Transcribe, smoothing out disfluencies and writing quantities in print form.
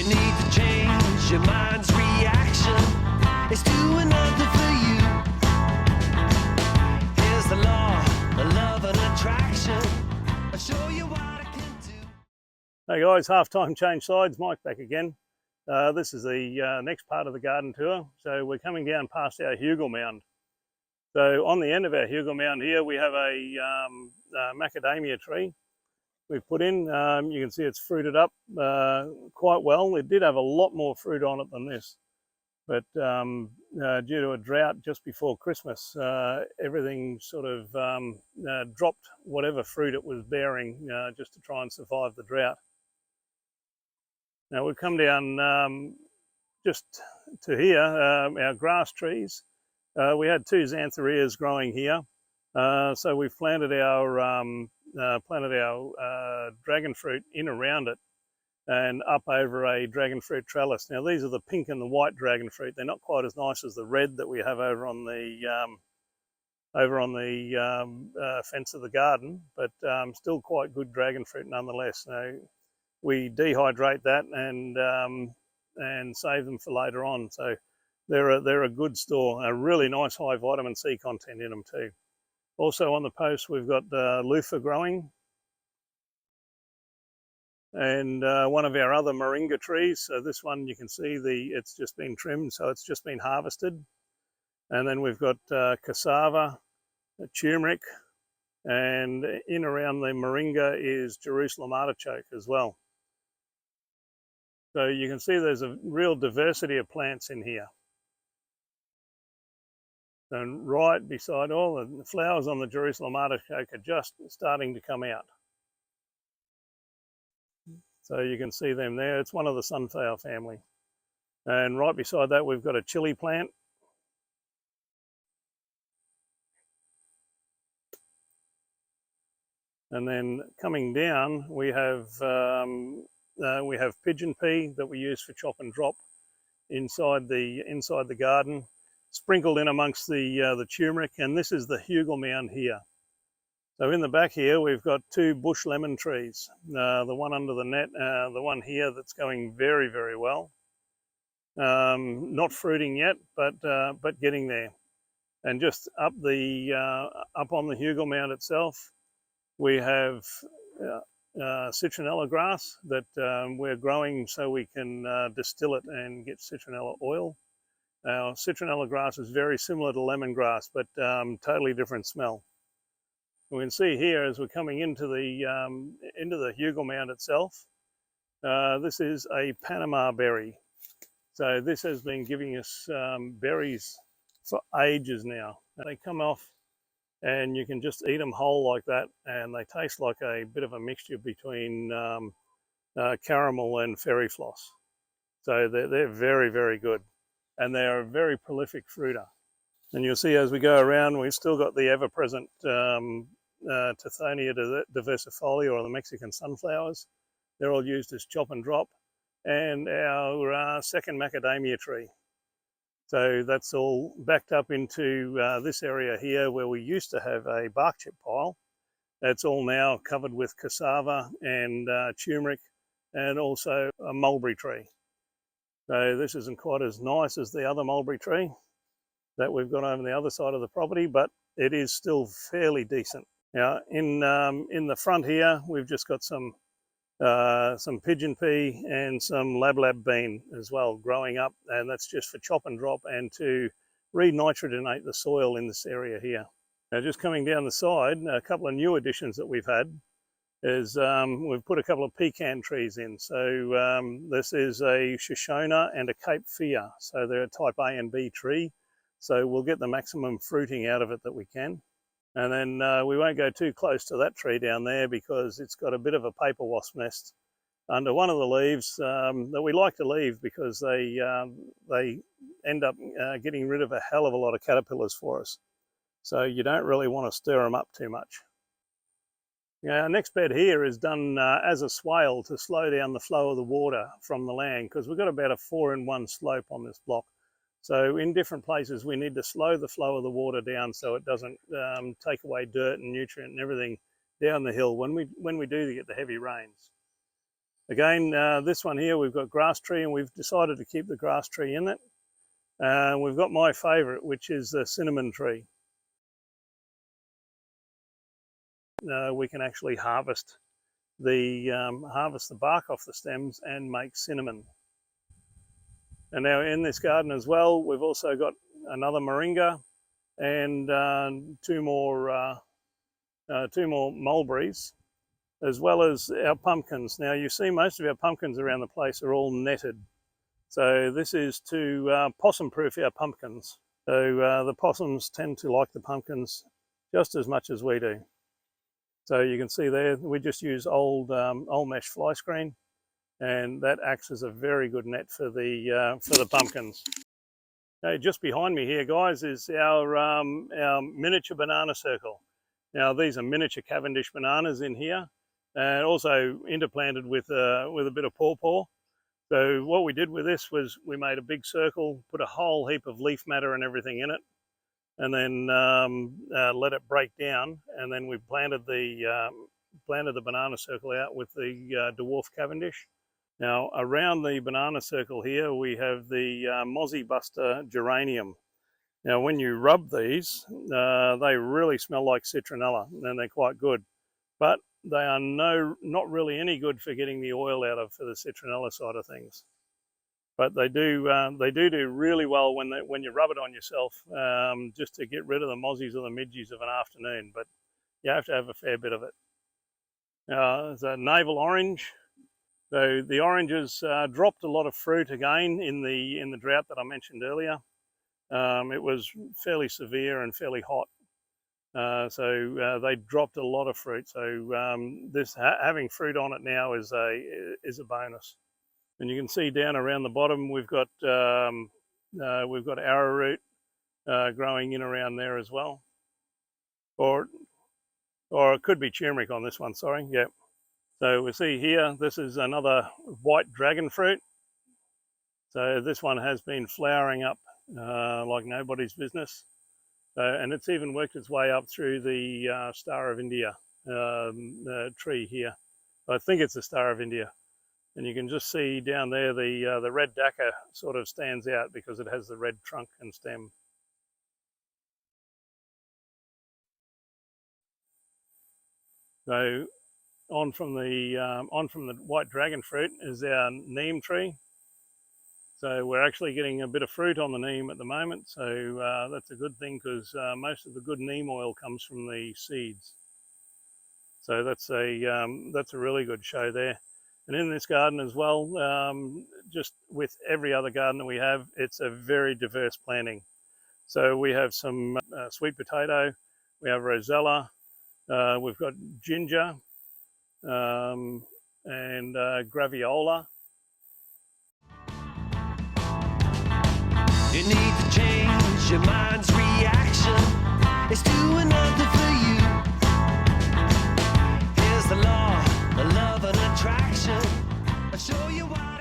you need to change your mind's reaction, it's doing nothing for you. Here's the law of love and attraction. I'll show you what I can do. Hey guys, half-time change sides, Mike back again. This is the next part of the garden tour. So we're coming down past our Hugle mound. So on the end of our Hugle mound here, we have a macadamia tree we've put in. You can see it's fruited up quite well. It did have a lot more fruit on it than this, but due to a drought just before Christmas, everything sort of dropped whatever fruit it was bearing just to try and survive the drought. Now we've come down just to here, our grass trees. We had two xanthorrheas growing here, so we've planted our dragon fruit in around it and up over a dragon fruit trellis. Now these are the pink and the white dragon fruit. They're not quite as nice as the red that we have over on the fence of the garden, but still quite good dragon fruit nonetheless. So we dehydrate that and save them for later on. So they're a good store. A really nice high vitamin C content in them too. Also on the post we've got loofah growing, and one of our other moringa trees. So this one you can see it's just been trimmed, so it's just been harvested. And then we've got cassava, turmeric, and in around the moringa is Jerusalem artichoke as well. So you can see there's a real diversity of plants in here. And right beside all the flowers on the Jerusalem artichoke are just starting to come out. So you can see them there. It's one of the sunflower family. And right beside that we've got a chili plant. And then coming down we have pigeon pea that we use for chop and drop inside the garden, sprinkled in amongst the turmeric. And this is the Hugle mound here. So in the back here we've got two bush lemon trees, the one under the net, the one here that's going very, very well. Not fruiting yet, but getting there. And just up on the Hugle mound itself we have citronella grass that we're growing so we can distill it and get citronella oil. Our citronella grass is very similar to lemongrass, but totally different smell. We can see here as we're coming into the Hugle mound itself, this is a Panama berry. So this has been giving us berries for ages now. And they come off and you can just eat them whole like that, and they taste like a bit of a mixture between caramel and fairy floss. So they're very, very good, and they're a very prolific fruiter. And you'll see as we go around we've still got the ever-present Tithonia diversifolia, or the Mexican sunflowers. They're all used as chop and drop, and our second macadamia tree. So that's all backed up into this area here where we used to have a bark chip pile. That's all now covered with cassava and turmeric, and also a mulberry tree. So this isn't quite as nice as the other mulberry tree that we've got over the other side of the property, but it is still fairly decent. Now in the front here we've just got some pigeon pea and some lab bean as well growing up, and that's just for chop and drop and to re-nitrogenate the soil in this area here. Now just coming down the side, a couple of new additions that we've had is we've put a couple of pecan trees in. So this is a Shoshona and a Cape Fear. So they're a type A and B tree. So we'll get the maximum fruiting out of it that we can. And then we won't go too close to that tree down there because it's got a bit of a paper wasp nest under one of the leaves that we like to leave because they end up getting rid of a hell of a lot of caterpillars for us. So you don't really want to stir them up too much. Our next bed here is done as a swale to slow down the flow of the water from the land, because we've got about a 4-in-1 slope on this block. So in different places we need to slow the flow of the water down so it doesn't take away dirt and nutrient and everything down the hill when we do get the heavy rains. Again, this one here, we've got grass tree, and we've decided to keep the grass tree in it. We've got my favourite, which is the cinnamon tree. We can actually harvest the bark off the stems and make cinnamon. And now in this garden as well, we've also got another moringa and two more mulberries, as well as our pumpkins. Now you see most of our pumpkins around the place are all netted. So this is to possum-proof our pumpkins. So the possums tend to like the pumpkins just as much as we do. So you can see there, we just use old mesh fly screen, and that acts as a very good net for the pumpkins. Okay, just behind me here, guys, is our miniature banana circle. Now these are miniature Cavendish bananas in here, and also interplanted with a bit of pawpaw. So what we did with this was we made a big circle, put a whole heap of leaf matter and everything in it, and then let it break down, and then we planted the banana circle out with the dwarf Cavendish. Now around the banana circle here we have the Mozzy Buster geranium. Now when you rub these, they really smell like citronella, and they're quite good, but they are not really any good for getting the oil out of for the citronella side of things. But they do really well when you rub it on yourself, just to get rid of the mozzies or the midgies of an afternoon. But you have to have a fair bit of it. There's a Naval Orange. So the oranges dropped a lot of fruit again in the drought that I mentioned earlier. It was fairly severe and fairly hot, so they dropped a lot of fruit. So this having fruit on it now is a bonus. And you can see down around the bottom we've got arrowroot growing in around there as well, or it could be turmeric on this one. Sorry, yeah. So we see here, this is another white dragon fruit. So this one has been flowering up like nobody's business, and it's even worked its way up through the Star of India tree here. I think it's the Star of India. And you can just see down there the red daca sort of stands out because it has the red trunk and stem. So on from the white dragon fruit is our neem tree. So we're actually getting a bit of fruit on the neem at the moment. So that's a good thing, because most of the good neem oil comes from the seeds. So that's a really good show there. And in this garden as well, just with every other garden that we have, it's a very diverse planting. So we have some sweet potato, we have rosella, we've got ginger, and graviola. You need to change your mind's reaction. It's doing nothing for you. Here's the law of love and attraction. I'll show you why.